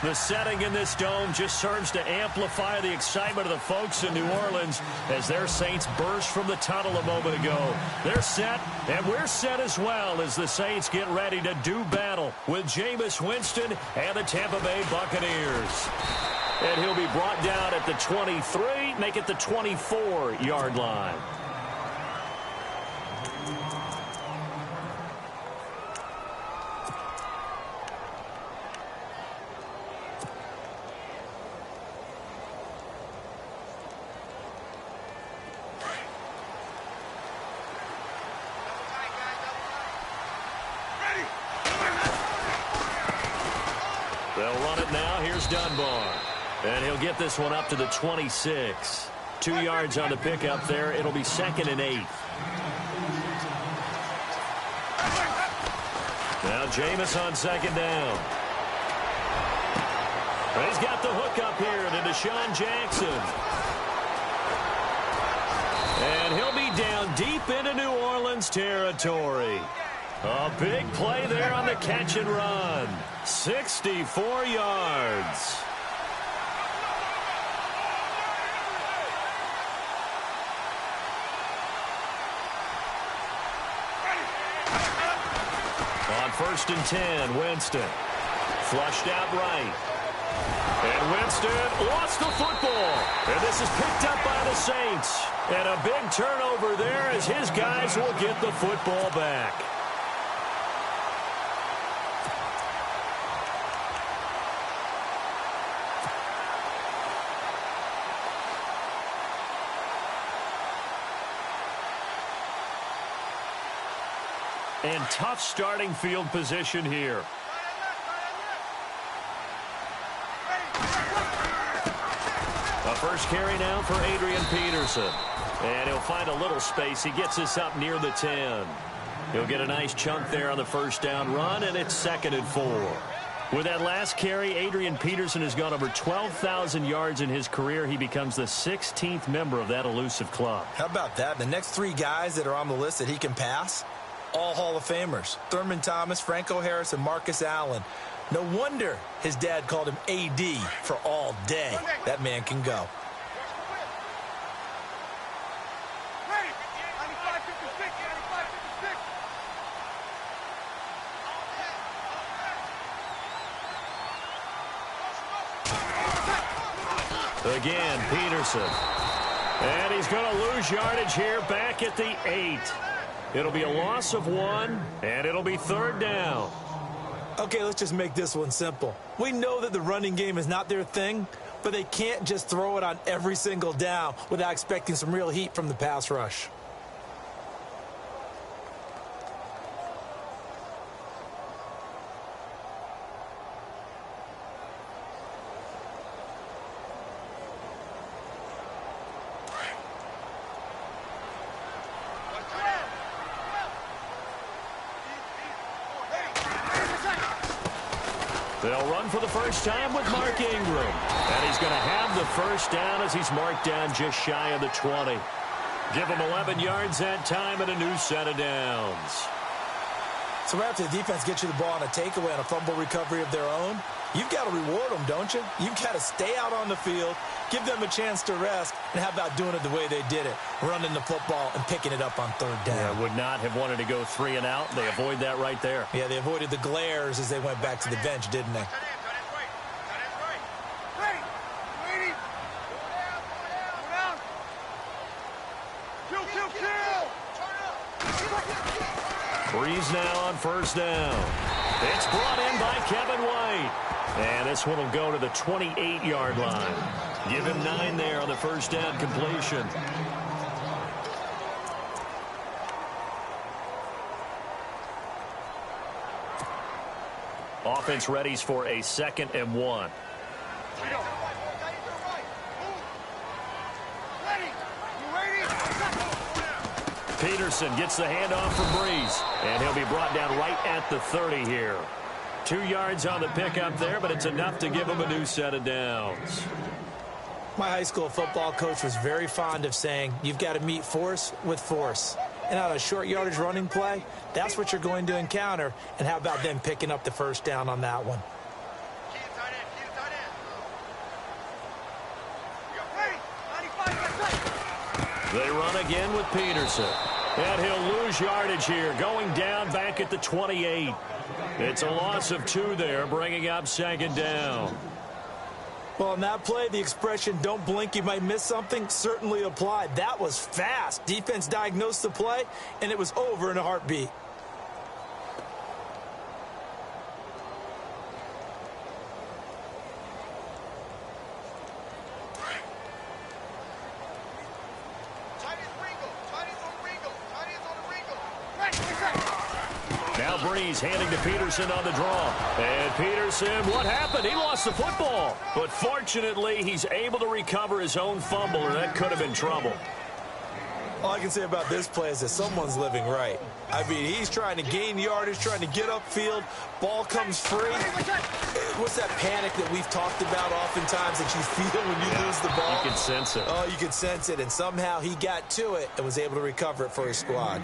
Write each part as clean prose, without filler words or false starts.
The setting in this dome just serves to amplify the excitement of the folks in New Orleans as their Saints burst from the tunnel a moment ago. They're set, and we're set as well as the Saints get ready to do battle with Jameis Winston and the Tampa Bay Buccaneers. And he'll be brought down at the 23, make it the 24-yard line. They'll run it now. Here's Dunbar. And he'll get this one up to the 26. 2 yards on the pickup there. It'll be 2nd and 8. Now Jameis on 2nd down. He's got the hook up here to Deshaun Jackson. And he'll be down deep into New Orleans territory. A big play there on the catch and run. 64 yards. On 1st and 10, Winston. Flushed out right. And Winston lost the football. And this is picked up by the Saints. And a big turnover there as his guys will get the football back. And tough starting field position here. A first carry now for Adrian Peterson. And he'll find a little space. He gets this up near the 10. He'll get a nice chunk there on the first down run, and it's 2nd and 4. With that last carry, Adrian Peterson has gone over 12,000 yards in his career. He becomes the 16th member of that elusive club. How about that? The next 3 guys that are on the list that he can pass, all Hall of Famers. Thurman Thomas, Franco Harris, and Marcus Allen. No wonder his dad called him AD for all day. That man can go. Again, Peterson. And he's going to lose yardage here back at the 8. It'll be a loss of 1, and it'll be 3rd down. Okay, let's just make this one simple. We know that the running game is not their thing, but they can't just throw it on every single down without expecting some real heat from the pass rush. They'll run for the first time with Mark Ingram. And he's going to have the first down as he's marked down just shy of the 20. Give him 11 yards that time and a new set of downs. So after the defense gets you the ball on a takeaway and a fumble recovery of their own, you've got to reward them, don't you? You've got to stay out on the field, give them a chance to rest, and how about doing it the way they did it, running the football and picking it up on 3rd down. Yeah, would not have wanted to go 3 and out. They avoid that right there. Yeah, they avoided the glares as they went back to the bench, didn't they? Breeze now on 1st down. It's brought in by Kevin White. And this one will go to the 28-yard line. Give him 9 there on the first down completion. Offense readies for a 2nd and 1. Peterson gets the handoff from Breeze, and he'll be brought down right at the 30 here. 2 yards on the pickup there, but it's enough to give him a new set of downs. My high school football coach was very fond of saying, you've got to meet force with force. And on a short yardage running play, that's what you're going to encounter. And how about them picking up the first down on that one? They run again with Peterson. And he'll lose yardage here, going down back at the 28. It's a loss of 2 there, bringing up second down. Well, on that play, the expression, don't blink, you might miss something, certainly applied. That was fast. Defense diagnosed the play, and it was over in a heartbeat. Now Breeze handing to Peterson on the draw. And Peterson, what happened? He lost the football. But fortunately, he's able to recover his own fumble, or that could have been trouble. All I can say about this play is that someone's living right. I mean, he's trying to gain yardage, trying to get upfield. Ball comes free. What's that panic that we've talked about oftentimes that you feel when you lose the ball? You can sense it. Oh, you can sense it. And somehow he got to it and was able to recover it for his squad.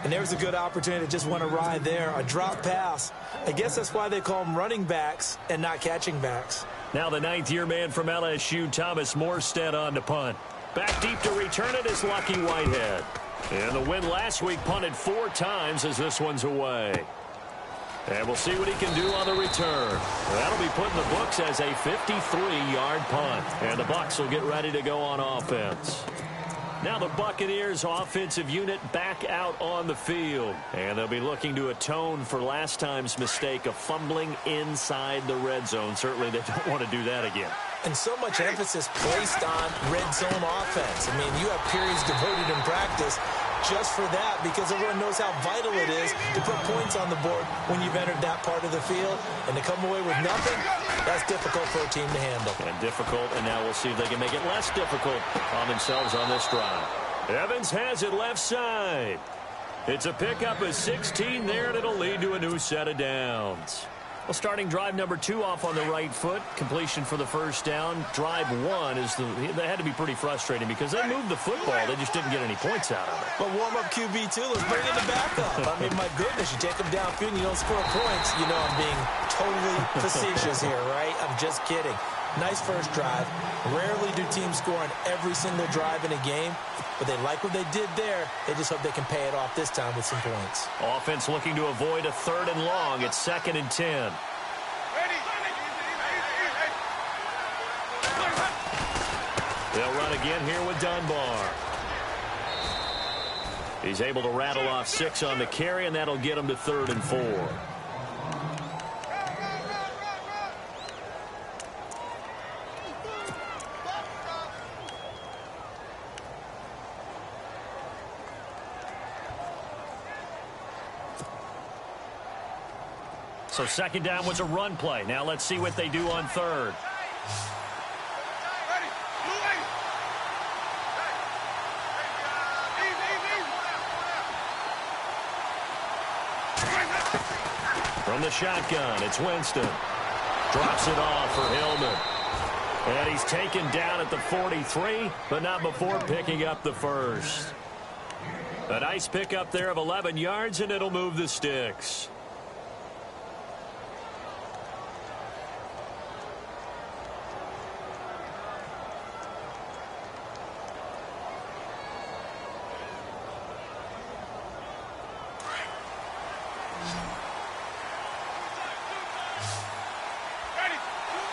And there was a good opportunity to just went awry there. A drop pass. I guess that's why they call them running backs and not catching backs. Now the 9th-year man from LSU, Thomas Morstead, on to punt. Back deep to return it is Lucky Whitehead. And the win last week, punted 4 times as this one's away. And we'll see what he can do on the return. That'll be put in the books as a 53-yard punt. And the Bucs will get ready to go on offense. Now the Buccaneers offensive unit back out on the field. And they'll be looking to atone for last time's mistake of fumbling inside the red zone. Certainly they don't want to do that again. And so much emphasis placed on red zone offense. I mean, you have periods devoted in practice just for that because everyone knows how vital it is to put points on the board when you've entered that part of the field. And to come away with nothing, that's difficult for a team to handle. And difficult, and now we'll see if they can make it less difficult on themselves on this drive. Evans has it left side. It's a pickup of 16 there, and it'll lead to a new set of downs. Well, starting drive number 2 off on the right foot. Completion for the first down. Drive 1 is they had to be pretty frustrating because they moved the football. They just didn't get any points out of it. But warm up QB2, let's bring in the backup. I mean, my goodness, you take them downfield and you don't score points. You know I'm being totally facetious here, right? I'm just kidding. Nice first drive. Rarely do teams score on every single drive in a game, but they like what they did there. They just hope they can pay it off this time with some points. Offense looking to avoid a 3rd and long. It's 2nd and 10. They'll run again here with Dunbar. He's able to rattle off 6 on the carry, and that'll get him to 3rd and 4. So 2nd down was a run play. Now let's see what they do on 3rd. From the shotgun, it's Winston. Drops it off for Hillman. And he's taken down at the 43, but not before picking up the first. A nice pickup there of 11 yards, and it'll move the sticks.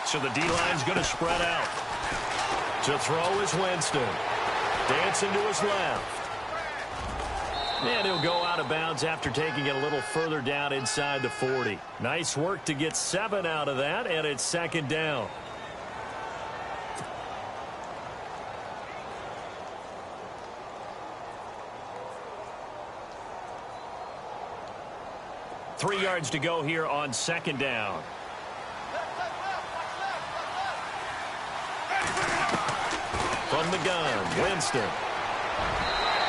So the D-line's going to spread out. To throw is Winston. Dancing to his left. And he'll go out of bounds after taking it a little further down inside the 40. Nice work to get 7 out of that, and it's 2nd down. Three yards to go here on 2nd down. From the gun, Winston.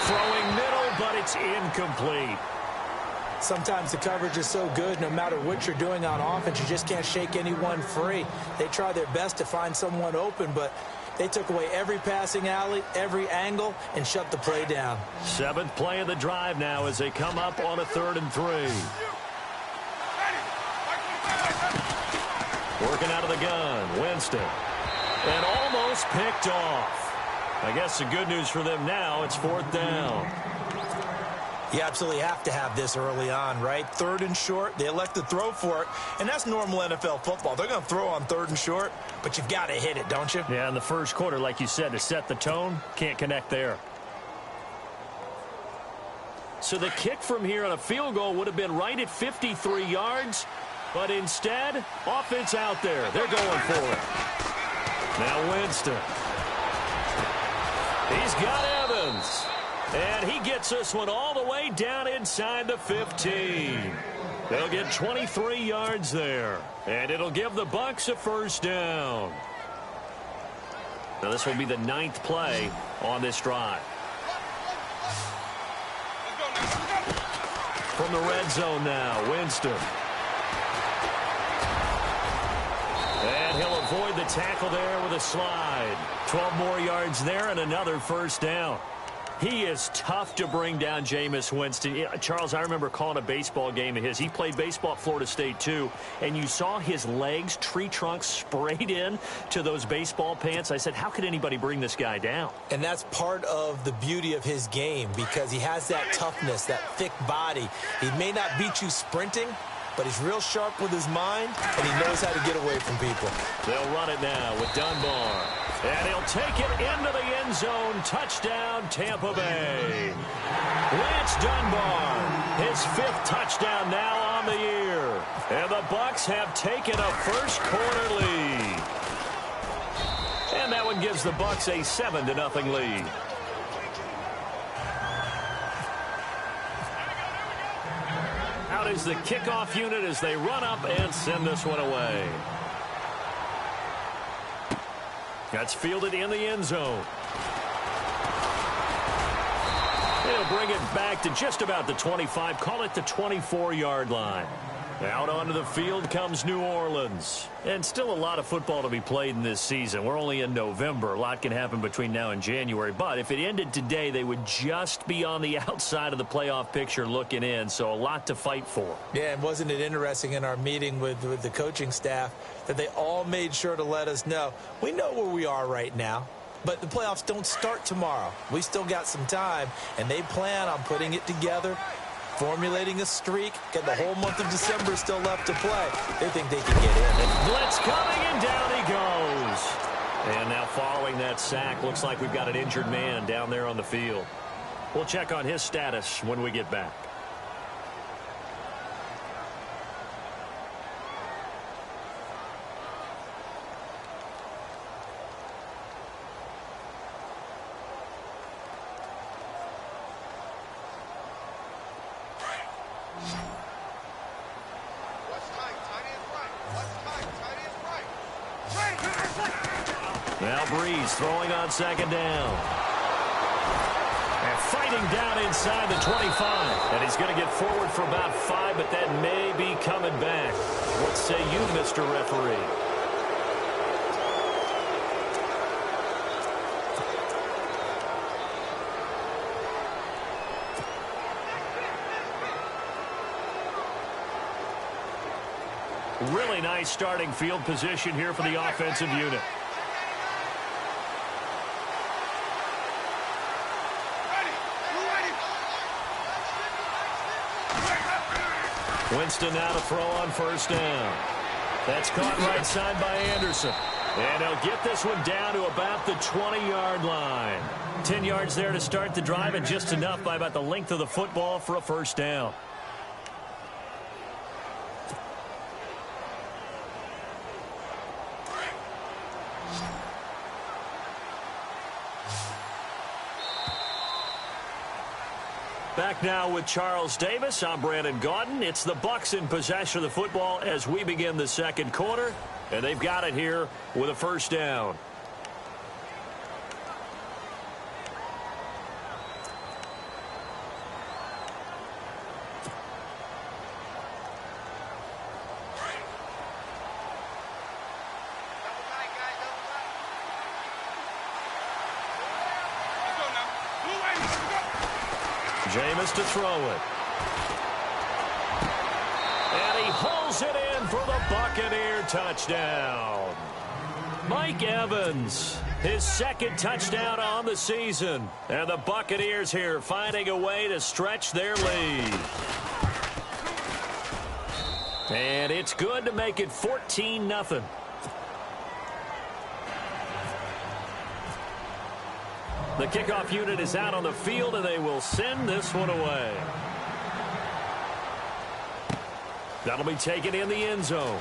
Throwing middle, but it's incomplete. Sometimes the coverage is so good, no matter what you're doing on offense, you just can't shake anyone free. They try their best to find someone open, but they took away every passing alley, every angle, and shut the play down. 7th play of the drive now as they come up on a 3rd and 3. Working out of the gun, Winston. And almost picked off. I guess the good news for them now, it's 4th down. You absolutely have to have this early on, right? 3rd and short, they elect to throw for it, and that's normal NFL football. They're going to throw on 3rd and short, but you've got to hit it, don't you? Yeah, in the first quarter, like you said, to set the tone, can't connect there. So the kick from here on a field goal would have been right at 53 yards, but instead, offense out there. They're going for it. Now Winston. He's got Evans. And he gets this one all the way down inside the 15. They'll get 23 yards there. And it'll give the Bucs a 1st down. Now this will be the 9th play on this drive. From the red zone now, Winston. And he'll avoid the tackle there with a slide. 12 more yards there and another 1st down. He is tough to bring down, Jameis Winston. Yeah, Charles, I remember calling a baseball game of his. He played baseball at Florida State, too, and you saw his legs, tree trunks sprayed in to those baseball pants. I said, how could anybody bring this guy down? And that's part of the beauty of his game because he has that toughness, that thick body. He may not beat you sprinting, but he's real sharp with his mind, and he knows how to get away from people. They'll run it now with Dunbar. And he'll take it into the end zone. Touchdown, Tampa Bay. Lance Dunbar, his 5th touchdown now on the year. And the Bucs have taken a first-quarter lead. And that one gives the Bucs a 7-0 lead. Out is the kickoff unit as they run up and send this one away. That's fielded in the end zone. He'll bring it back to just about the 25, call it the 24-yard line. Out onto the field comes New Orleans. And still a lot of football to be played in this season. We're only in November. A lot can happen between now and January. But if it ended today, they would just be on the outside of the playoff picture looking in. So a lot to fight for. Yeah, and wasn't it interesting in our meeting with the coaching staff that they all made sure to let us know, we know where we are right now. But the playoffs don't start tomorrow. We still got some time, and they plan on putting it together, formulating a streak, get the whole month of December still left to play. They think they can get in. And blitz coming, and down he goes. And now following that sack, looks like we've got an injured man down there on the field. We'll check on his status when we get back. Now Breeze throwing on 2nd down. And fighting down inside the 25. And he's going to get forward for about 5, but that may be coming back. What say you, Mr. Referee? Really nice starting field position here for the offensive unit. Winston now to throw on 1st down. That's caught right side by Anderson. And he'll get this one down to about the 20-yard line. 10 yards there to start the drive, and just enough by about the length of the football for a 1st down. Back now with Charles Davis. I'm Brandon Gaudin. It's the Bucs in possession of the football as we begin the 2nd quarter. And they've got it here with a 1st down. Jameis to throw it. And he hauls it in for the Buccaneer touchdown. Mike Evans His second touchdown on the season. And the Buccaneers here finding a way to stretch their lead. And it's good to make it 14-0. The kickoff unit is out on the field, and they will send this one away. That'll be taken in the end zone.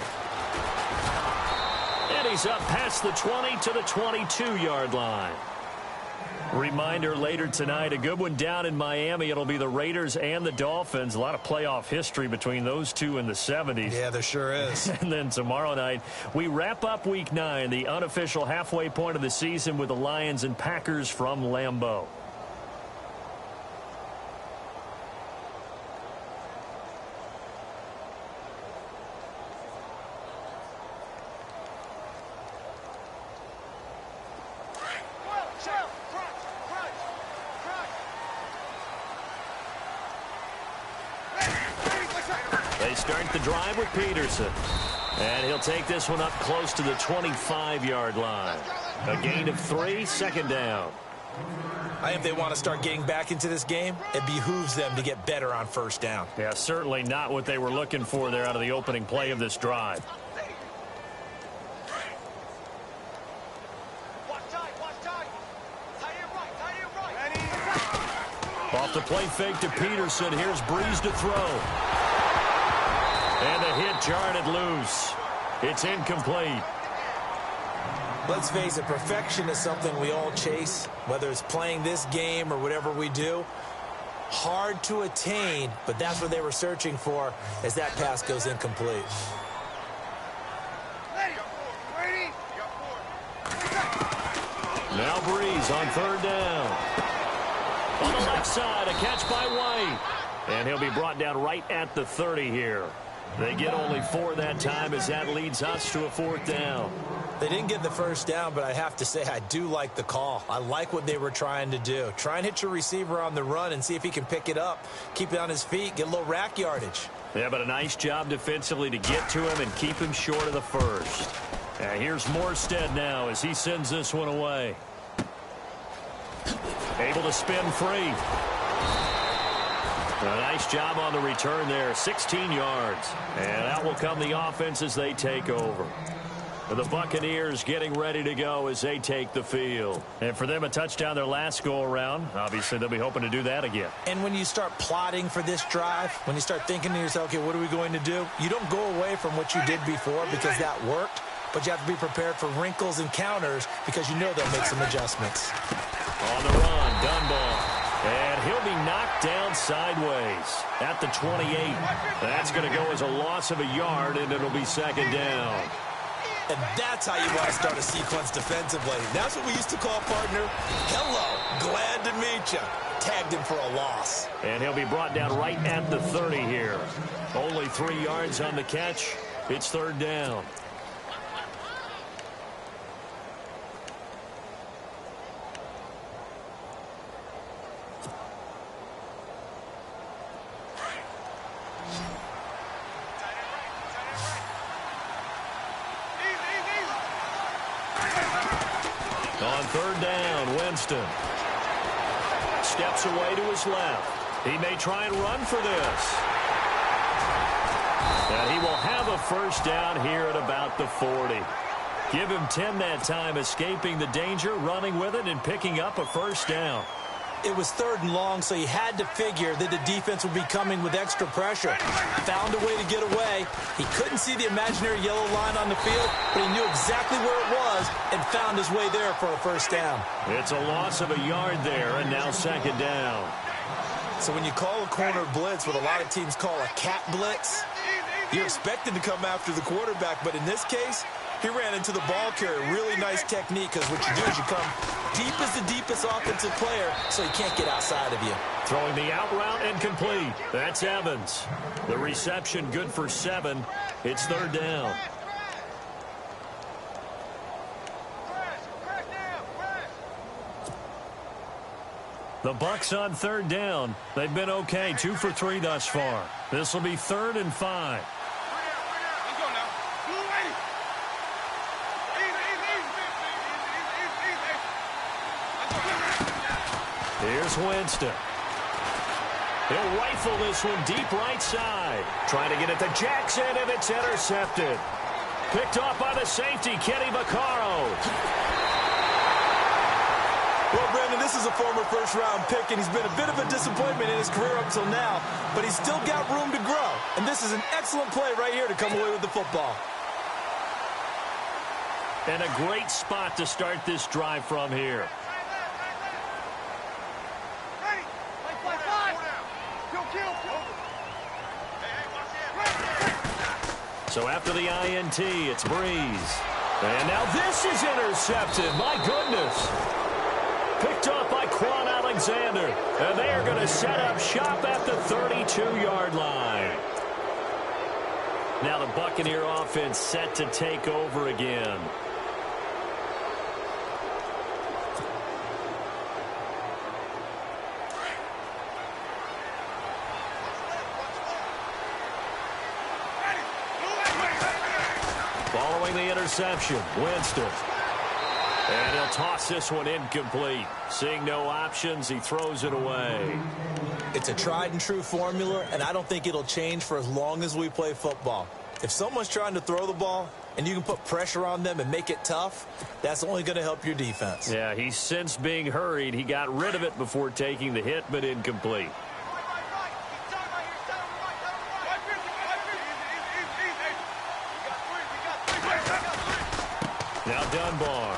And he's up past the 20 to the 22-yard line. Reminder later tonight, a good one down in Miami. It'll be the Raiders and the Dolphins. A lot of playoff history between those two in the 70s. Yeah, there sure is. And then tomorrow night, we wrap up Week 9, the unofficial halfway point of the season with the Lions and Packers from Lambeau. They start the drive with Peterson. And he'll take this one up close to the 25-yard line. A gain of 3, second down. I think if they want to start getting back into this game, it behooves them to get better on first down. Yeah, certainly not what they were looking for there out of the opening play of this drive. Off the play fake to Peterson. Here's Breeze to throw. And the hit jarred it loose. It's incomplete. Let's face it, perfection is something we all chase, whether it's playing this game or whatever we do. Hard to attain, but that's what they were searching for as that pass goes incomplete. Now Breeze on third down. On the left side, a catch by White. And he'll be brought down right at the 30 here. They get only 4 that time as that leads us to a fourth down. They didn't get the first down, but I have to say I do like the call. I like what they were trying to do. Try and hit your receiver on the run and see if he can pick it up, keep it on his feet, get a little rack yardage. Yeah, but a nice job defensively to get to him and keep him short of the first. Here's Morstead now as he sends this one away. Able to spin free. A nice job on the return there, 16 yards. And out will come the offense as they take over. The Buccaneers getting ready to go as they take the field. And for them, a touchdown their last go-around. Obviously, they'll be hoping to do that again. And when you start plotting for this drive, when you start thinking to yourself, okay, what are we going to do? You don't go away from what you did before because that worked, but you have to be prepared for wrinkles and counters because you know they'll make some adjustments. On the run, Dunbar. And he'll be knocked down sideways at the 28. That's going to go as a loss of a yard, and it'll be second down. And that's how you want to start a sequence defensively. That's what we used to call, partner, hello, glad to meet you. Tagged him for a loss. And he'll be brought down right at the 30 here. Only 3 yards on the catch. It's third down. On third down, Winston steps away to his left. He may try and run for this. And he will have a first down here at about the 40. Give him 10 that time, escaping the danger, running with it, and picking up a first down. It was third and long, so he had to figure that the defense would be coming with extra pressure. Found a way to get away. He couldn't see the imaginary yellow line on the field, but he knew exactly where it was and found his way there for a first down. It's a loss of a yard there, and now second down. So when you call a corner blitz, what a lot of teams call a cat blitz, you're expected to come after the quarterback, but in this case, he ran into the ball carrier. Really nice technique, because what you do is you come deep as the deepest offensive player, so he can't get outside of you. Throwing the out route and complete. That's Evans. The reception good for 7. It's third down. The Bucs on third down. They've been okay, 2 for 3 thus far. This will be 3rd and 5. Here's Winston. He'll rifle this one deep right side. Trying to get it to Jackson, and it's intercepted. Picked off by the safety, Kenny Vaccaro. Well, Brandon, this is a former first-round pick, and he's been a bit of a disappointment in his career up till now, but he's still got room to grow. And this is an excellent play right here to come away with the football. And a great spot to start this drive from here. So after the INT, it's Breeze. And now this is intercepted. My goodness. Picked off by Quan Alexander. And they are going to set up shop at the 32-yard line. Now the Buccaneer offense set to take over again. Following the interception, Winston. And he'll toss this one incomplete. Seeing no options, he throws it away. It's a tried-and-true formula, and I don't think it'll change for as long as we play football. If someone's trying to throw the ball and you can put pressure on them and make it tough, that's only going to help your defense. Yeah, he's since being hurried. He got rid of it before taking the hit, but incomplete. Now Dunbar.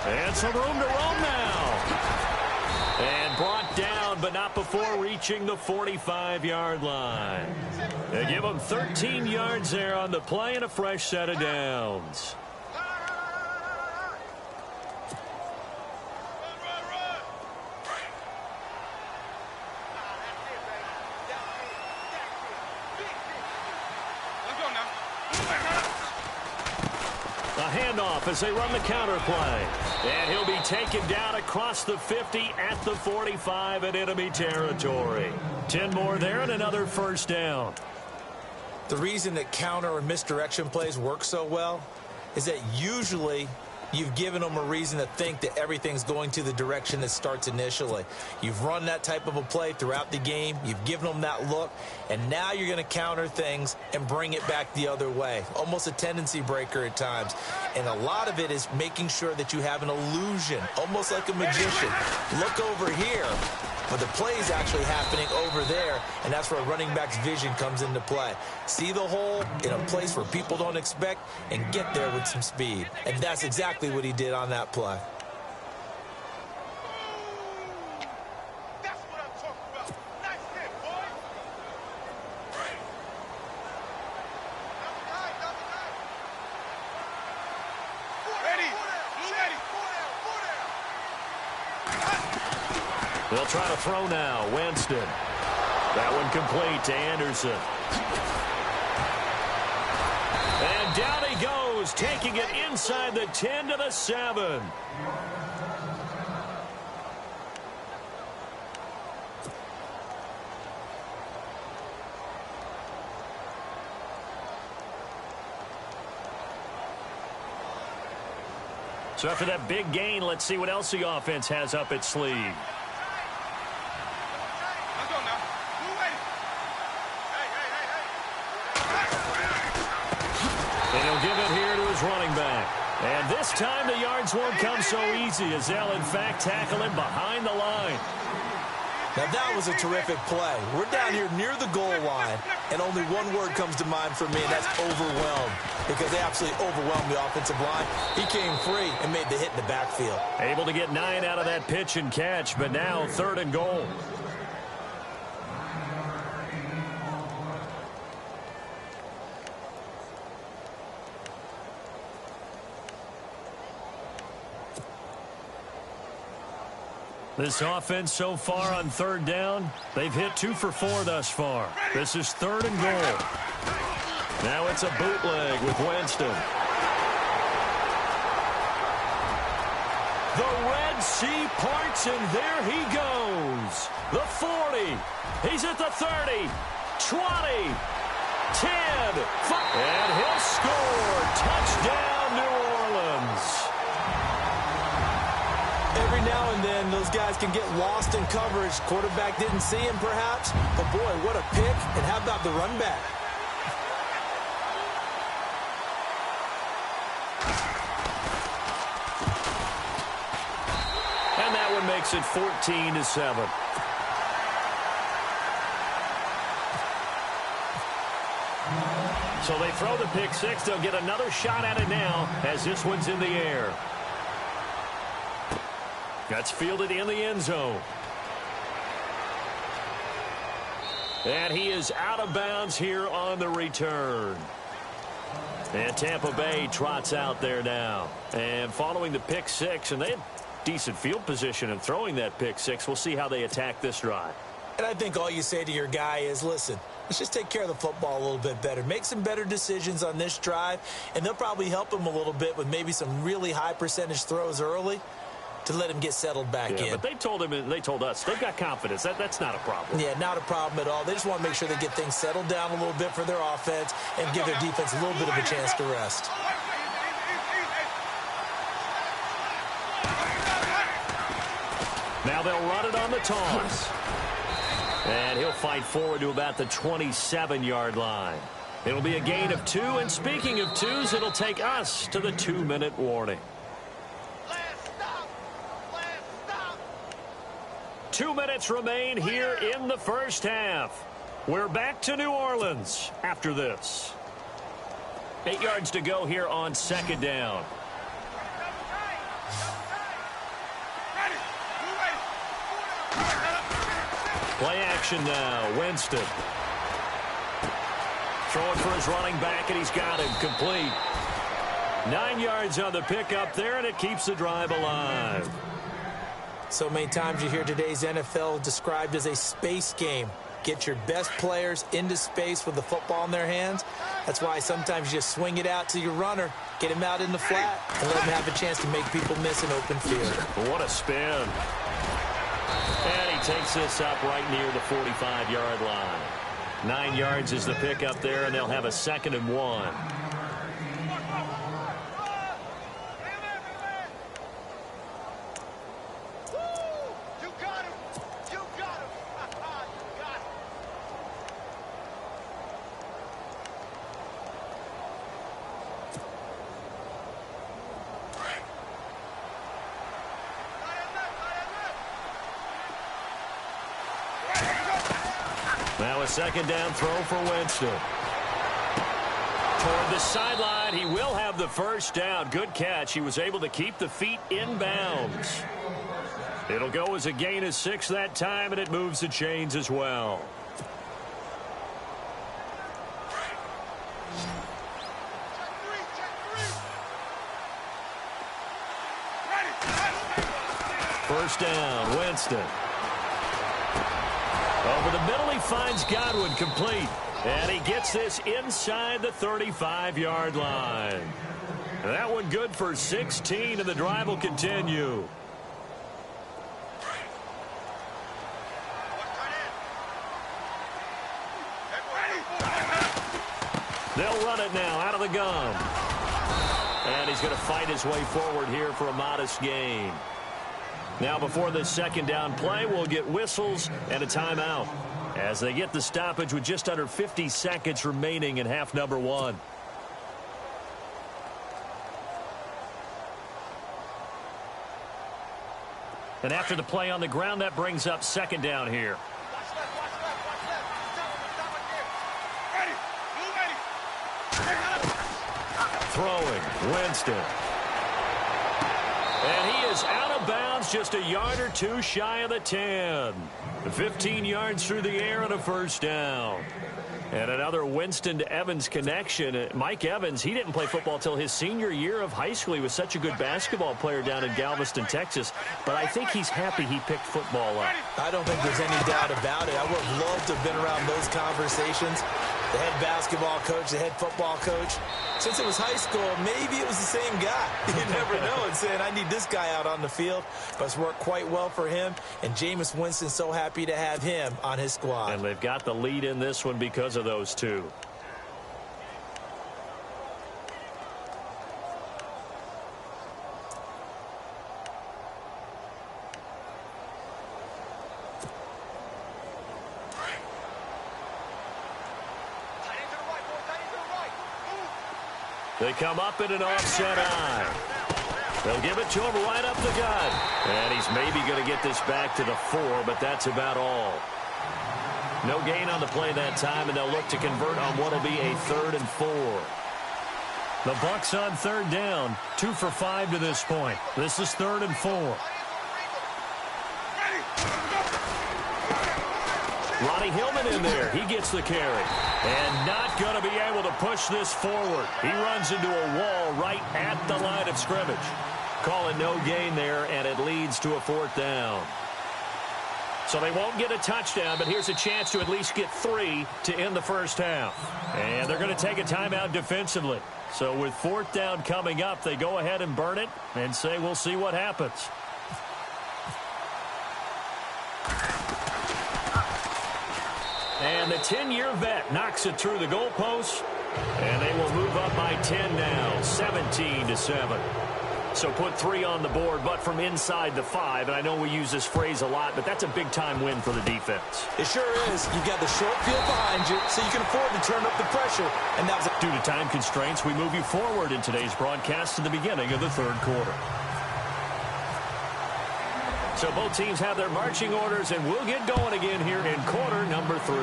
And some room to roam now. And brought down, but not before reaching the 45-yard line. They give him 13 yards there on the play and a fresh set of downs. Handoff as they run the counter play. And he'll be taken down across the 50 at the 45 in enemy territory. 10 more there and another first down. The reason that counter or misdirection plays work so well is that usually you've given them a reason to think that everything's going to the direction that starts initially. You've run that type of a play throughout the game. You've given them that look. And now you're going to counter things and bring it back the other way. Almost a tendency breaker at times. And a lot of it is making sure that you have an illusion, almost like a magician. Look over here, but the play is actually happening over there, and that's where running back's vision comes into play. See the hole in a place where people don't expect and get there with some speed. And that's exactly what he did on that play. That's what I'm talking about. Nice hit, boy. Ready. They'll try to throw now. Winston. That one complete to Anderson. And down he goes, taking it inside the 10 to the 7. So after that big gain, let's see what else the offense has up its sleeve. And he'll give it here to his running back. And this time the yards won't come so easy as they'll, in fact, tackle him behind the line. Now, that was a terrific play. We're down here near the goal line, and only one word comes to mind for me, and that's overwhelmed, because they absolutely overwhelmed the offensive line. He came free and made the hit in the backfield. Able to get 9 out of that pitch and catch, but now 3rd and goal. This offense so far on 3rd down, they've hit 2 for 4 thus far. This is 3rd and goal. Now it's a bootleg with Winston. The Red Sea parts, and there he goes. The 40. He's at the 30. 20. 10. 5. And he'll score. Touchdown, New Orleans. Every now and then, those guys guys can get lost in coverage. Quarterback didn't see him, perhaps. But, boy, what a pick. And how about the run back? And that one makes it 14-7. So they throw the pick six. They'll get another shot at it now as this one's in the air. That's fielded in the end zone. And he is out of bounds here on the return. And Tampa Bay trots out there now. And following the pick six, and they had decent field position in throwing that pick six. We'll see how they attack this drive. And I think all you say to your guy is, listen, let's just take care of the football a little bit better. Make some better decisions on this drive, and they'll probably help him a little bit with maybe some really high percentage throws early to let him get settled back in. But they told him, they told us, they've got confidence. That's not a problem. Yeah, not a problem at all. They just want to make sure they get things settled down a little bit for their offense and give their defense a little bit of a chance to rest. Now they'll run it on the toss. And he'll fight forward to about the 27-yard line. It'll be a gain of 2, and speaking of twos, it'll take us to the 2-minute warning. 2 minutes remain here in the first half. We're back to New Orleans after this. 8 yards to go here on second down. Play action now. Winston. Throwing for his running back, and he's got him complete. 9 yards on the pickup there, and it keeps the drive alive. So many times you hear today's NFL described as a space game. Get your best players into space with the football in their hands. That's why sometimes you just swing it out to your runner, get him out in the flat, and let him have a chance to make people miss an open field. What a spin. And he takes this up right near the 45-yard line. 9 yards is the pickup there, and they'll have a 2nd and 1. Now a 2nd down throw for Winston. Toward the sideline, he will have the first down. Good catch. He was able to keep the feet in bounds. It'll go as a gain of 6 that time, and it moves the chains as well. First down, Winston. Over the middle, he finds Godwin complete. And he gets this inside the 35-yard line. That one good for 16, and the drive will continue. They'll run it now out of the gun. And he's going to fight his way forward here for a modest gain. Now before this 2nd down play, we'll get whistles and a timeout as they get the stoppage with just under 50 seconds remaining in half number 1. And after the play on the ground, that brings up 2nd down here. Throwing, Winston. And he is out of bounds, just a yard or 2 shy of the 10. 15 yards through the air and a first down. And another Winston to Evans connection. Mike Evans, he didn't play football until his senior year of high school. He was such a good basketball player down in Galveston, Texas. But I think he's happy he picked football up. I don't think there's any doubt about it. I would have loved to have been around those conversations. The head basketball coach, the head football coach. Since it was high school, maybe it was the same guy. You never know. And saying, I need this guy out on the field. But it's worked quite well for him. And Jameis Winston's so happy to have him on his squad. And they've got the lead in this one because of those two. They come up in an offset eye. They'll give it to him right up the gut. And he's maybe going to get this back to the 4, but that's about all. No gain on the play that time, and they'll look to convert on what will be a 3rd and 4. The Bucs on 3rd down, 2 for 5 to this point. This is 3rd and 4. Ronnie Hillman in there. He gets the carry. And not going to be able to push this forward. He runs into a wall right at the line of scrimmage. Calling no gain there, and it leads to a 4th down. So they won't get a touchdown, but here's a chance to at least get 3 to end the first half. And they're going to take a timeout defensively. So with 4th down coming up, they go ahead and burn it and say we'll see what happens. And the 10-year vet knocks it through the goalpost, and they will move up by 10 now, 17-7. So put 3 on the board, but from inside the 5. And I know we use this phrase a lot, but that's a big-time win for the defense. It sure is. You got the short field behind you, so you can afford to turn up the pressure. And that was due to time constraints, we move you forward in today's broadcast to the beginning of the 3rd quarter. So both teams have their marching orders, and we'll get going again here in quarter number 3.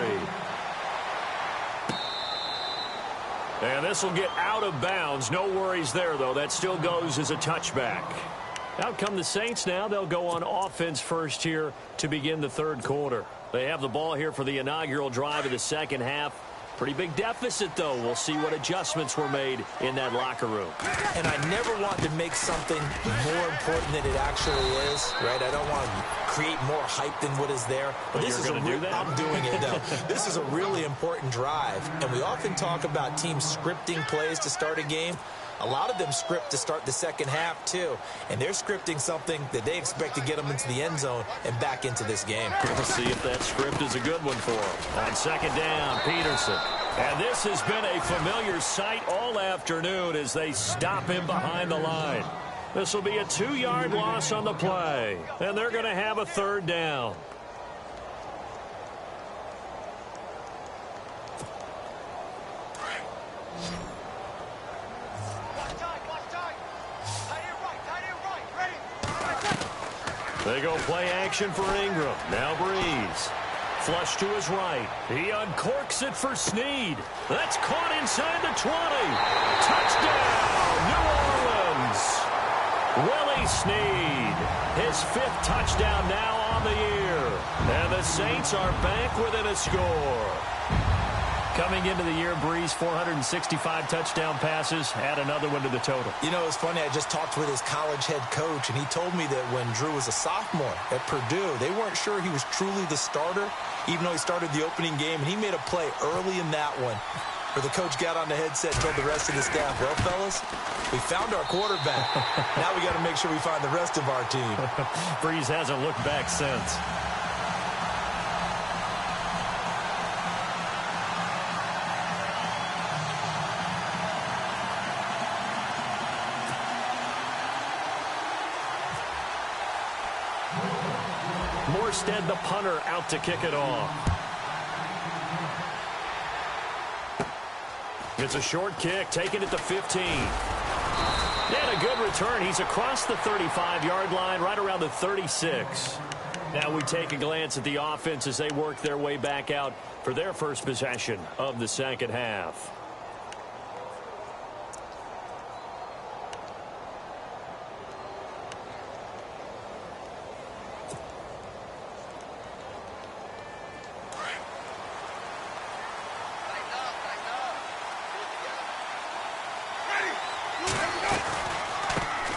And this will get out of bounds. No worries there, though. That still goes as a touchback. Out come the Saints now. They'll go on offense first here to begin the 3rd quarter. They have the ball here for the inaugural drive of the 2nd half. Pretty big deficit, though. We'll see what adjustments were made in that locker room. And I never want to make something more important than it actually is, right? I don't want to create more hype than what is there. But this is going to do that? I'm doing it, though. This is a really important drive. And we often talk about teams scripting plays to start a game. A lot of them script to start the 2nd half, too. And they're scripting something that they expect to get them into the end zone and back into this game. We'll see if that script is a good one for them. On 2nd down, Peterson. And this has been a familiar sight all afternoon as they stop him behind the line. This will be a 2-yard loss on the play. And they're going to have a 3rd down. They go play action for Ingram. Now Breeze. Flush to his right. He uncorks it for Snead. That's caught inside the 20. Touchdown, New Orleans. Willie Snead. His 5th touchdown now on the year. And the Saints are back within a score. Coming into the year, Breeze, 465 touchdown passes. Add another one to the total. You know, it's funny. I just talked with his college head coach, and he told me that when Drew was a sophomore at Purdue, they weren't sure he was truly the starter, even though he started the opening game. And he made a play early in that one where the coach got on the headset and told the rest of the staff, well, fellas, we found our quarterback. Now we got to make sure we find the rest of our team. Breeze hasn't looked back since. Morstead, the punter, out to kick it off. It's a short kick, taken at the 15. And a good return. He's across the 35-yard line, right around the 36. Now we take a glance at the offense as they work their way back out for their first possession of the 2nd half.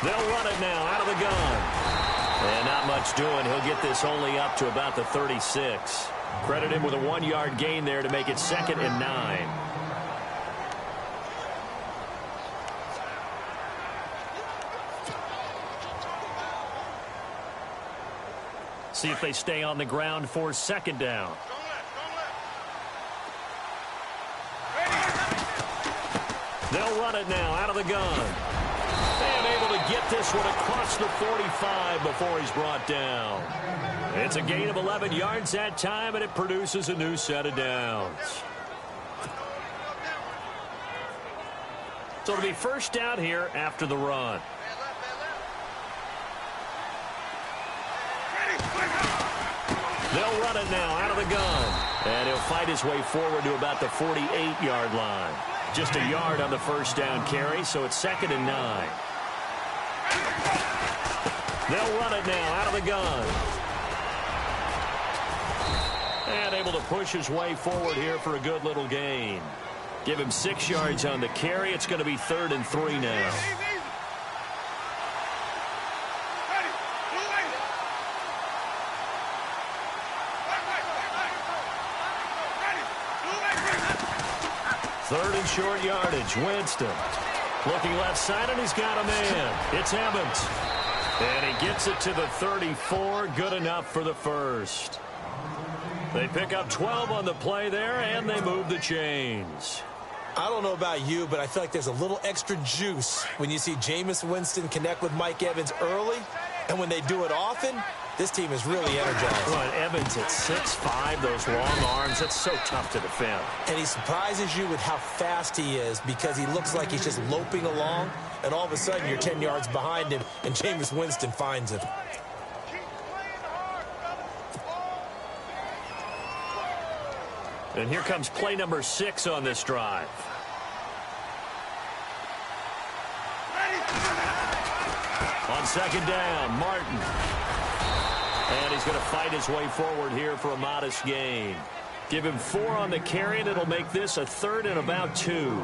They'll run it now out of the gun. And not much doing. He'll get this only up to about the 36. Credit him with a 1-yard gain there to make it 2nd and 9. See if they stay on the ground for 2nd down. They'll run it now out of the gun. And able to get this one across the 45 before he's brought down. It's a gain of 11 yards that time, and it produces a new set of downs. So it'll be first down here after the run. They'll run it now out of the gun. And he'll fight his way forward to about the 48-yard line. Just a yard on the first down carry, so it's 2nd and 9. They'll run it now out of the gun. And able to push his way forward here for a good little gain. Give him 6 yards on the carry. It's going to be 3rd and 3 now. Third and short yardage. Winston looking left side, and he's got a man. It's Evans. And he gets it to the 34. Good enough for the first. They pick up 12 on the play there, and they move the chains. I don't know about you, but I feel like there's a little extra juice when you see Jameis Winston connect with Mike Evans early. And when they do it often, this team is really energized. Well, and Evans at 6'5", those long arms, that's so tough to defend. And he surprises you with how fast he is because he looks like he's just loping along, and all of a sudden you're 10 yards behind him, and Jameis Winston finds him. And here comes play number 6 on this drive. On 2nd down, Martin. And he's going to fight his way forward here for a modest gain. Give him 4 on the carry, and it'll make this a 3rd and about 2.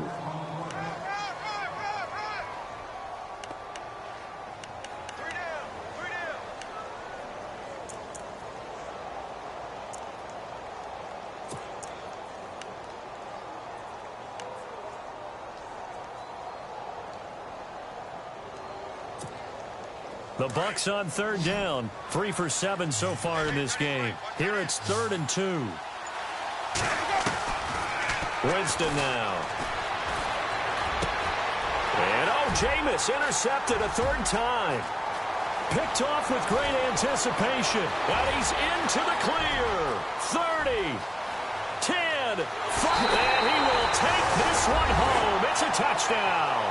The Bucs on 3rd down. 3 for 7 so far in this game. Here it's 3rd and 2. Winston now. And Jameis intercepted a 3rd time. Picked off with great anticipation. And he's into the clear. 30, 10, 5. And he will take this one home. It's a touchdown.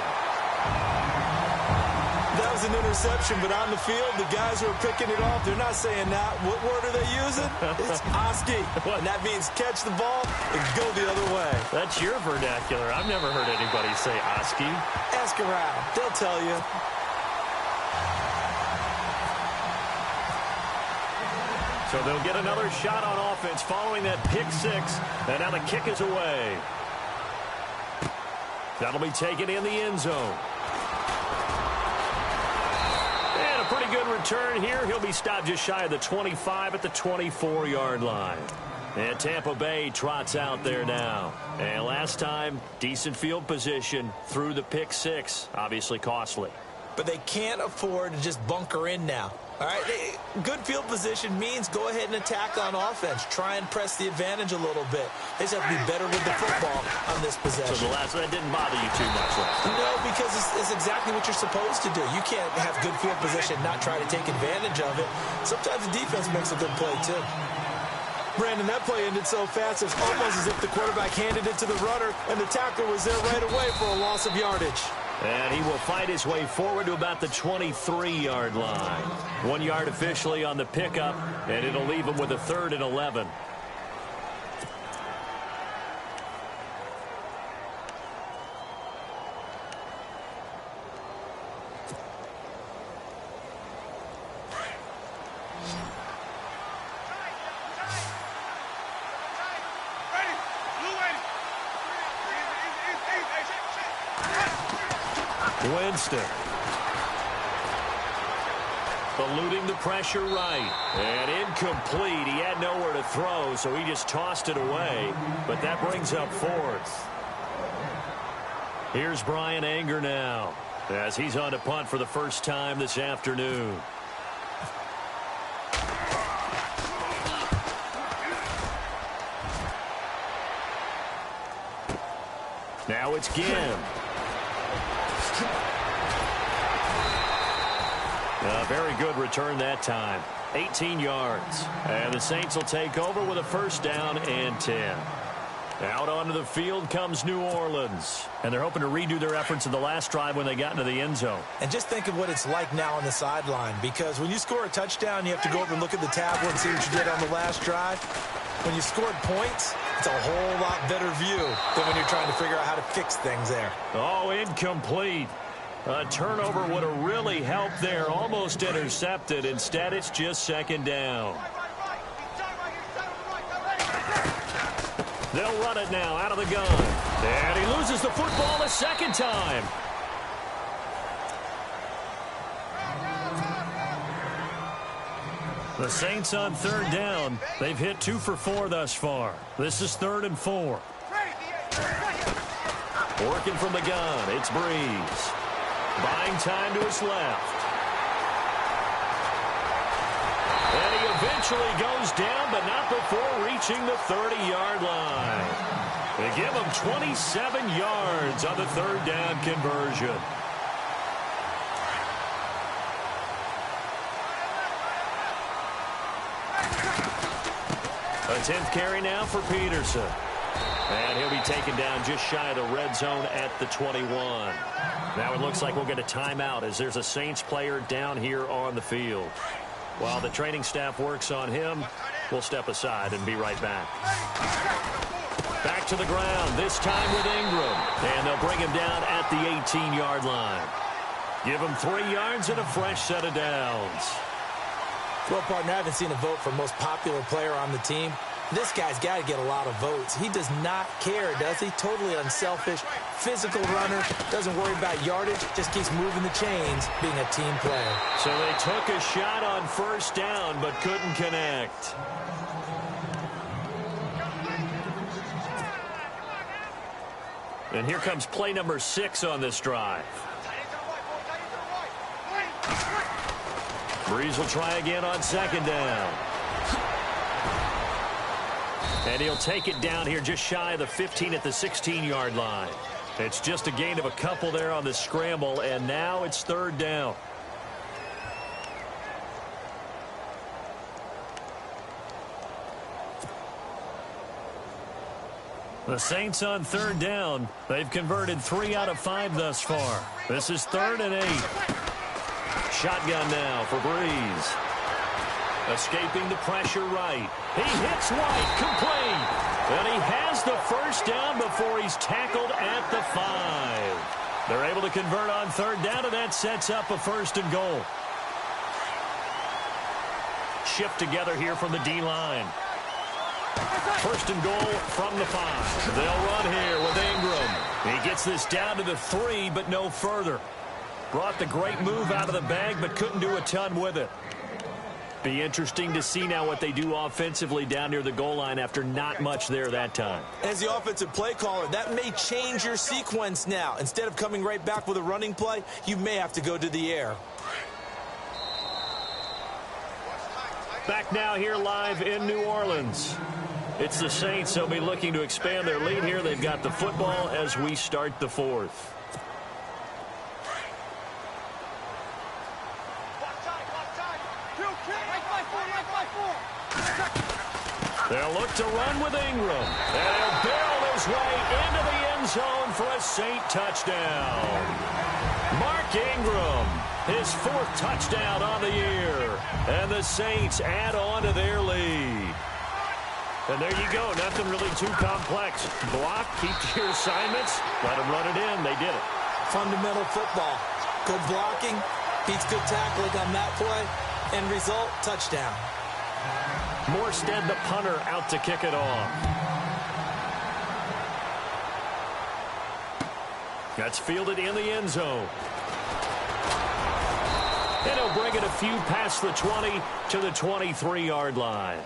That was an interception, but on the field, the guys who are picking it off, they're not saying that. What word are they using? It's Oski. And that means catch the ball and go the other way. That's your vernacular. I've never heard anybody say Oski. Ask around. They'll tell you. So they'll get another shot on offense following that pick 6. And now the kick is away. That'll be taken in the end zone. Pretty good return here. He'll be stopped just shy of the 25 at the 24-yard line. And Tampa Bay trots out there now. And last time, decent field position through the pick 6. Obviously costly. But they can't afford to just bunker in now. All right, good field position means go ahead and attack on offense. Try and press the advantage a little bit. They just have to be better with the football on this possession. So the last one didn't bother you too much last time. No, because it's exactly what you're supposed to do. You can't have good field position and not try to take advantage of it. Sometimes the defense makes a good play, too. Brandon, that play ended so fast, it's almost as if the quarterback handed it to the runner, and the tackler was there right away for a loss of yardage. And he will fight his way forward to about the 23-yard line. 1 yard officially on the pickup, and it'll leave him with a 3rd and 11. Winston. Eluding the pressure right. And incomplete. He had nowhere to throw, so he just tossed it away. But that brings up 4th. Here's Brian Anger now, as he's on to punt for the first time this afternoon. Now it's Ginn. A very good return that time. 18 yards. And the Saints will take over with a 1st down and 10. Out onto the field comes New Orleans. And they're hoping to redo their efforts in the last drive when they got into the end zone. And just think of what it's like now on the sideline, because when you score a touchdown, you have to go over and look at the tablet and see what you did on the last drive. When you scored points, it's a whole lot better view than when you're trying to figure out how to fix things there. Oh, incomplete. A turnover would have really helped there. Almost intercepted. Instead, it's just second down. They'll run it now out of the gun. And he loses the football a second time. The Saints on third down. They've hit 2 for 4 thus far. This is 3rd and 4. Working from the gun, it's Breeze. Buying time to his left. And he eventually goes down, but not before reaching the 30-yard line. They give him 27 yards on the third down conversion. A 10th carry now for Peterson. And he'll be taken down just shy of the red zone at the 21. Now it looks like we'll get a timeout as there's a Saints player down here on the field. While the training staff works on him, we'll step aside and be right back. Back to the ground, this time with Ingram. And they'll bring him down at the 18-yard line. Give him 3 yards and a fresh set of downs. Well, partner, I haven't seen a vote for most popular player on the team. This guy's got to get a lot of votes. He does not care, does he? Totally unselfish, physical runner, doesn't worry about yardage, just keeps moving the chains, being a team player. So they took a shot on first down, but couldn't connect. And here comes play number 6 on this drive. Breeze will try again on second down. And he'll take it down here just shy of the 15 at the 16-yard line. It's just a gain of a couple there on the scramble, and now it's third down. The Saints on third down. They've converted 3 out of 5 thus far. This is 3rd and 8. Shotgun now for Breeze. Escaping the pressure right. He hits White, complete. And he has the first down before he's tackled at the 5. They're able to convert on third down, and that sets up a 1st and goal. Shift together here from the D-line. 1st and goal from the 5. They'll run here with Ingram. He gets this down to the 3, but no further. Brought the great move out of the bag, but couldn't do a ton with it. Be interesting to see now what they do offensively down near the goal line after not much there that time. As the offensive play caller, that may change your sequence now. Instead of coming right back with a running play, you may have to go to the air. Back now here live in New Orleans. It's the Saints. They'll be looking to expand their lead here. They've got the football as we start the 4th. They'll look to run with Ingram. And he'll barrel his way into the end zone for a Saint touchdown. Mark Ingram, his 4th touchdown on the year. And the Saints add on to their lead. And there you go. Nothing really too complex. Block, keep to your assignments, let them run it in. They did it. Fundamental football. Good blocking, beats good tackling on that play. End result, touchdown. Morstead, the punter, out to kick it off. That's fielded in the end zone. And he'll bring it a few past the 20 to the 23-yard line.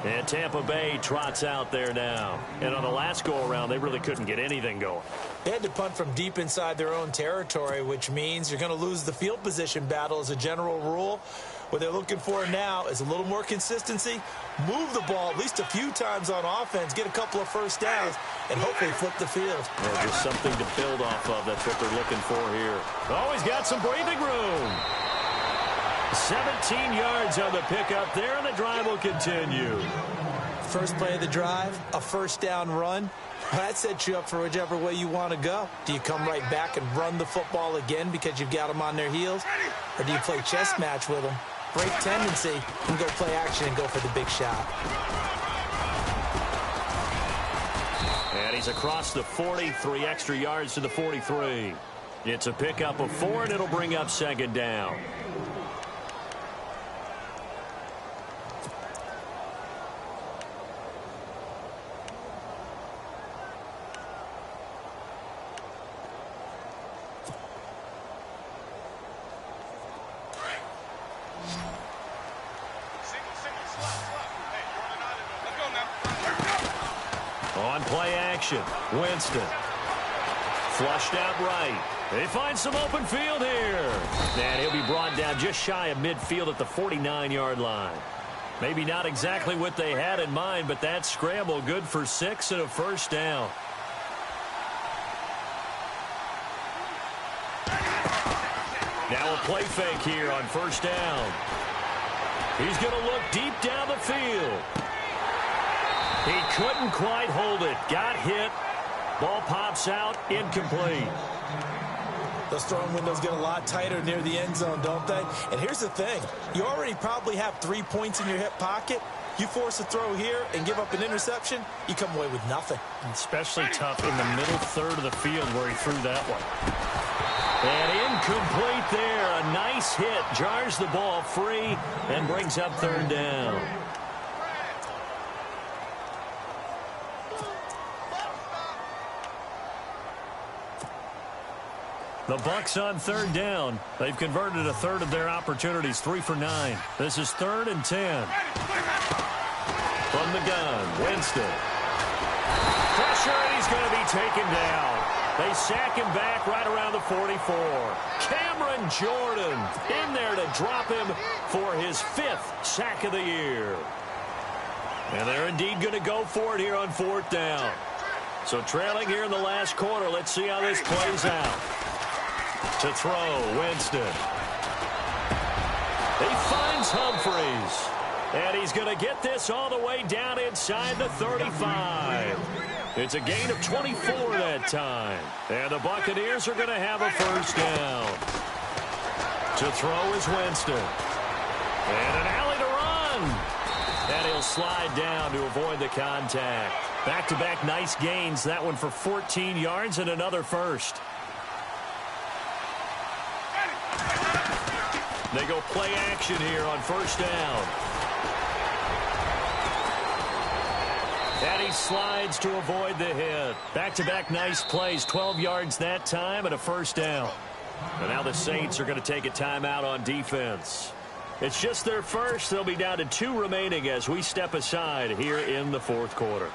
And Tampa Bay trots out there now. And on the last go-around, they really couldn't get anything going. They had to punt from deep inside their own territory, which means you're going to lose the field position battle as a general rule. What they're looking for now is a little more consistency, move the ball at least a few times on offense, get a couple of first downs, and hopefully flip the field. Yeah, just something to build off of. That's what they're looking for here. Oh, he's got some breathing room. 17 yards on the pickup there, and the drive will continue. First play of the drive, a first down run. Well, that sets you up for whichever way you want to go. Do you come right back and run the football again because you've got them on their heels? Or do you play chess match with them, break tendency, and go play action and go for the big shot? And he's across the 40, 3 extra yards to the 43. It's a pickup of 4, and it'll bring up second down. On play action, Winston. Flushed out right. They find some open field here. And he'll be brought down just shy of midfield at the 49-yard line. Maybe not exactly what they had in mind, but that scramble good for 6 and a first down. Now a play fake here on first down. He's going to look deep down the field. He couldn't quite hold it. Got hit. Ball pops out. Incomplete. Those throwing windows get a lot tighter near the end zone, don't they? And here's the thing. You already probably have 3 points in your hip pocket. You force a throw here and give up an interception, you come away with nothing. Especially tough in the middle third of the field where he threw that one. And incomplete there. A nice hit. Jars the ball free and brings up third down. The Bucs on third down. They've converted a third of their opportunities, 3 for 9. This is 3rd and 10. From the gun, Winston. Pressure, and he's going to be taken down. They sack him back right around the 44. Cameron Jordan in there to drop him for his 5th sack of the year. And they're indeed going to go for it here on 4th down. So trailing here in the last quarter, let's see how this plays out. To throw, Winston. He finds Humphreys. And he's going to get this all the way down inside the 35. It's a gain of 24 that time. And the Buccaneers are going to have a first down. To throw is Winston. And an alley to run. And he'll slide down to avoid the contact. Back-to-back nice gains. That one for 14 yards and another first. They go play action here on first down. And he slides to avoid the hit. Back-to-back nice plays, 12 yards that time and a first down. And now the Saints are going to take a timeout on defense. It's just their first. They'll be down to 2 remaining as we step aside here in the 4th quarter.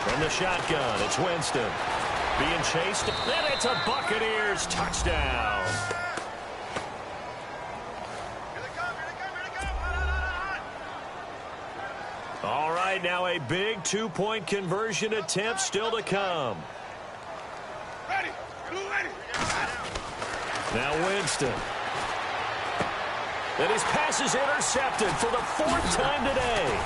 From the shotgun, it's Winston. Being chased, and it's a Buccaneers touchdown. All right, now a big 2-point conversion attempt still to come. Ready. Ready. Now Winston. And his pass is intercepted for the 4th time today.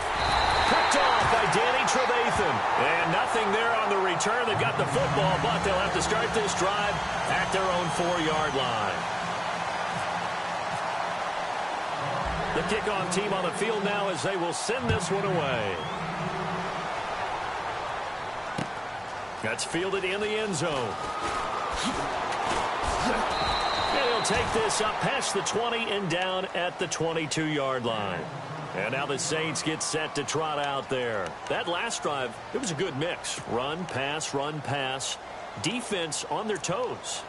Picked off by Danny Trevathan. And nothing there on the return. They've got the football, but they'll have to start this drive at their own 4-yard line. The kickoff team on the field now as they will send this one away. That's fielded in the end zone. And he'll take this up past the 20 and down at the 22-yard line. And now the Saints get set to trot out there. That last drive, it was a good mix. Run, pass, defense on their toes.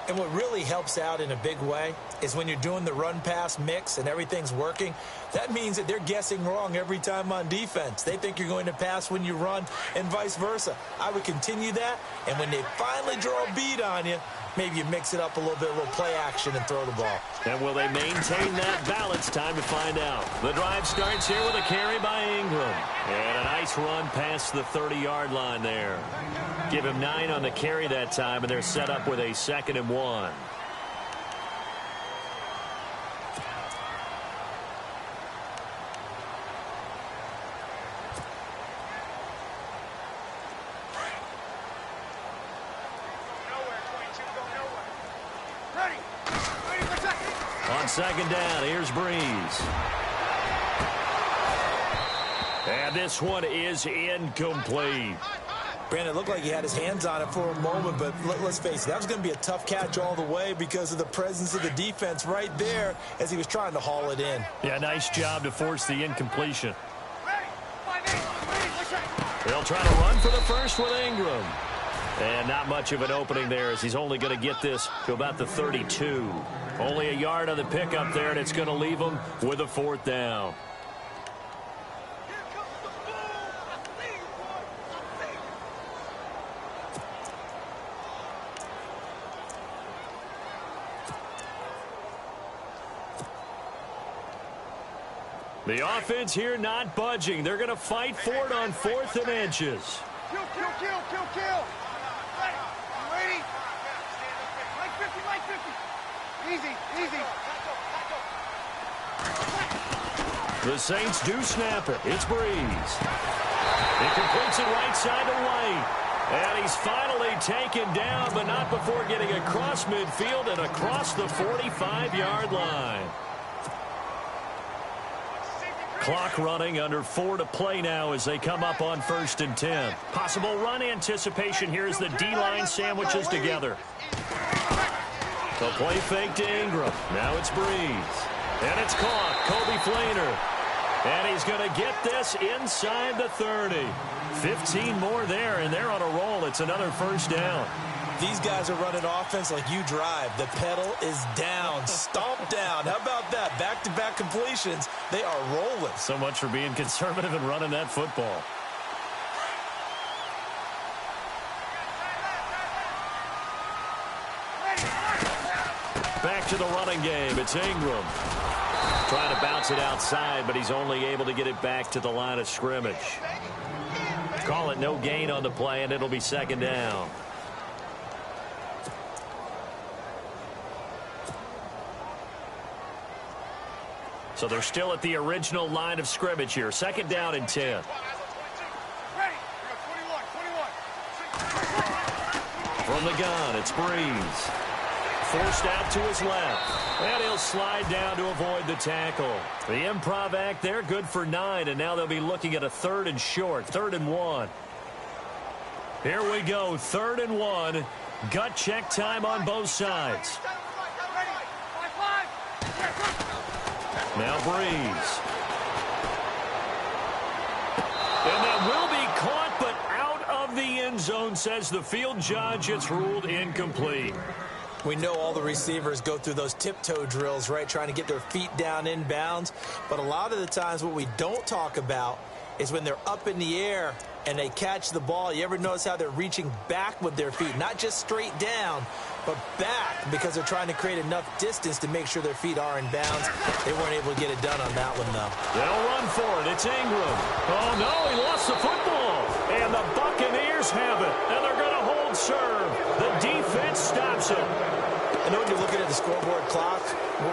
And what really helps out in a big way is when you're doing the run-pass mix and everything's working, that means that they're guessing wrong every time on defense. They think you're going to pass when you run and vice versa. I would continue that, and when they finally draw a bead on you, maybe you mix it up a little bit, a little play action, and throw the ball. And will they maintain that balance? Time to find out. The drive starts here with a carry by Ingram. And a nice run past the 30-yard line there. Give him 9 on the carry that time, and they're set up with a 2nd and 1. second down. Here's Breeze. And this one is incomplete. Brandon, it looked like he had his hands on it for a moment, but let's face it, that was going to be a tough catch all the way because of the presence of the defense right there as he was trying to haul it in. Yeah, nice job to force the incompletion. They'll try to run for the first with Ingram. And not much of an opening there as he's only going to get this to about the 32. Only a yard on the pickup there, and it's going to leave him with a 4th down. The offense here not budging. They're going to fight for it on 4th and inches. Kill. Ready? Like 50. Easy. The Saints do snap it. It's Breeze. He completes it right side to White. And he's finally taken down, but not before getting across midfield and across the 45-yard line. Clock running, under 4 to play now as they come up on 1st and 10. Possible run anticipation here as the D-line sandwiches together. The play fake to Ingram. Now it's Breeze. And it's caught. Kobe Flainer. And he's going to get this inside the 30. 15 more there, and they're on a roll. It's another 1st down. These guys are running offense like you drive. The pedal is down, stomp down. How about that? Back-to-back completions. They are rolling. So much for being conservative and running that football. Back to the running game. It's Ingram. Trying to bounce it outside, but he's only able to get it back to the line of scrimmage. Call it no gain on the play, and it'll be 2nd down. So they're still at the original line of scrimmage here. 2nd down and 10. From the gun, it's Breeze. Forced out to his left. And he'll slide down to avoid the tackle. The improv act there, good for 9. And now they'll be looking at a 3rd and short. 3rd and 1. Here we go. 3rd and 1. Gut check time on both sides. Now Breeze. And that will be caught, but out of the end zone, says the field judge. It's ruled incomplete. We know all the receivers go through those tiptoe drills, right, trying to get their feet down inbounds. But a lot of the times what we don't talk about is when they're up in the air and they catch the ball. You ever notice how they're reaching back with their feet? Not just straight down, but back, because they're trying to create enough distance to make sure their feet are in bounds. They weren't able to get it done on that one, though. They'll run for it. It's Ingram. Oh, no, he lost the football. And the Buccaneers have it. And they're going to hold serve. The defense stops it. I know when you're looking at the scoreboard clock,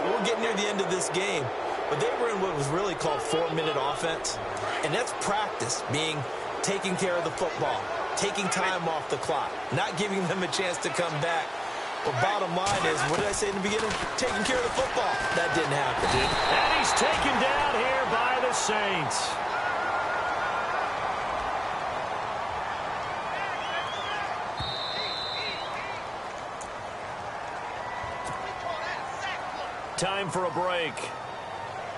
we're getting near the end of this game. But they were in what was really called 4-minute offense. And that's practice, being taking care of the football, taking time off the clock, not giving them a chance to come back. But bottom line is, what did I say in the beginning? Taking care of the football. That didn't happen. And he's taken down here by the Saints. Time for a break.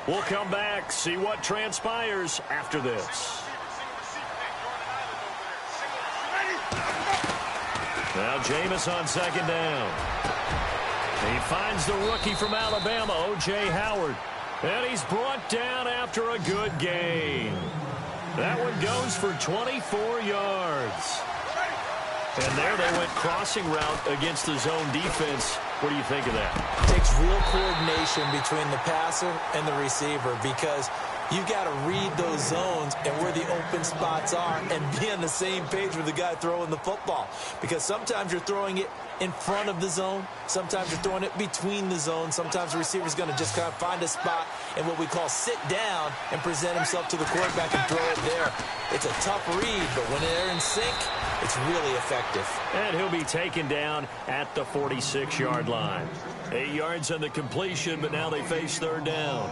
We'll come back, see what transpires after this. Now Jameis on 2nd down. He finds the rookie from Alabama, O.J. Howard. And he's brought down after a good gain. That one goes for 24 yards. And there they went crossing route against the zone defense. What do you think of that? It takes real coordination between the passer and the receiver, because you've got to read those zones and where the open spots are and be on the same page with the guy throwing the football. Because sometimes you're throwing it in front of the zone. Sometimes you're throwing it between the zones. Sometimes the receiver's going to just kind of find a spot and what we call sit down and present himself to the quarterback and throw it there. It's a tough read, but when they're in sync, It's really effective. And he'll be taken down at the 46-yard line. 8 yards on the completion, but now they face third down.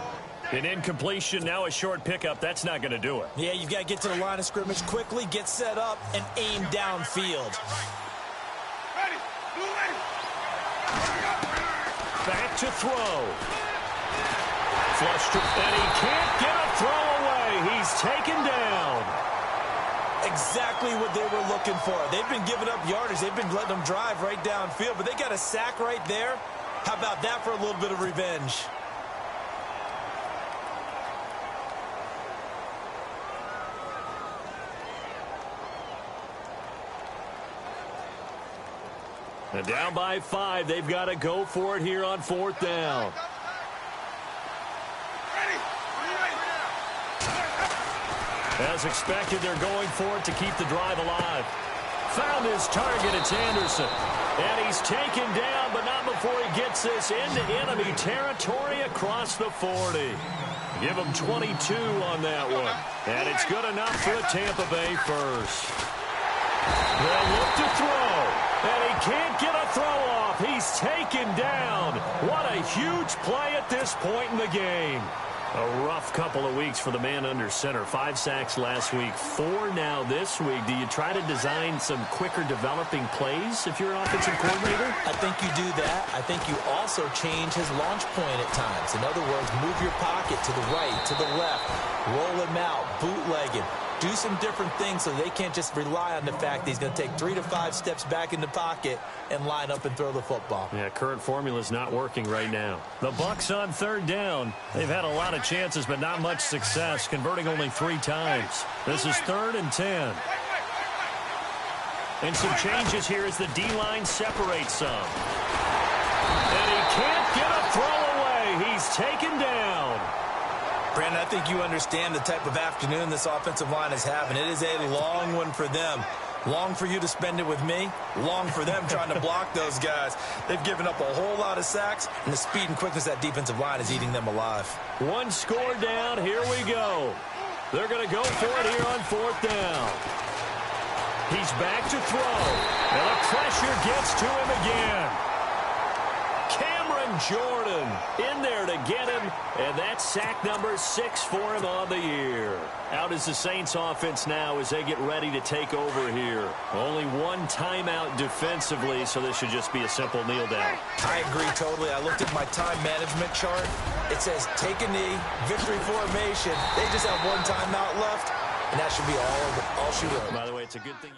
An incompletion, now a short pickup. That's not going to do it. Yeah, you've got to get to the line of scrimmage quickly, get set up, and aim downfield. Ready. Blue ready. Back to throw. Flush to, and he can't get a throw away. He's taken down. Exactly what they were looking for. They've been giving up yardage. They've been letting them drive right downfield, but they got a sack right there. How about that for a little bit of revenge? And down by 5. They've got to go for it here on fourth down. As expected, they're going for it to keep the drive alive. Found his target. It's Anderson. And he's taken down, but not before he gets this into enemy territory across the 40. Give him 22 on that one. And it's good enough for a Tampa Bay first. They'll look to throw. And he can't get a throw off. He's taken down. What a huge play at this point in the game. A rough couple of weeks for the man under center. 5 sacks last week, 4 now this week. Do you try to design some quicker developing plays if you're an offensive coordinator? I think you do that. I think you also change his launch point at times. In other words, move your pocket to the right, to the left, roll him out, bootleg him. Do some different things so they can't just rely on the fact that he's going to take 3 to 5 steps back in the pocket and line up and throw the football. Yeah, current formula's not working right now. The Bucs on third down. They've had a lot of chances, but not much success, converting only 3 times. This is 3rd and 10. And some changes here as the D-line separates some. And he can't get a throw away. He's taken down. Brandon, I think you understand the type of afternoon this offensive line is having. It is a long one for them. Long for you to spend it with me. Long for them trying to block those guys. They've given up a whole lot of sacks, and the speed and quickness of that defensive line is eating them alive. 1 score down. Here we go. They're going to go for it here on 4th down. He's back to throw. And the pressure gets to him again. Jordan in there to get him, and that's sack number 6 for him on the year. Out is the Saints offense now as they get ready to take over here. Only 1 timeout defensively, so this should just be a simple kneel down. I agree totally. I looked at my time management chart. It says take a knee, victory formation. They just have 1 timeout left, and that should be all she wrote. By the way, it's a good thing.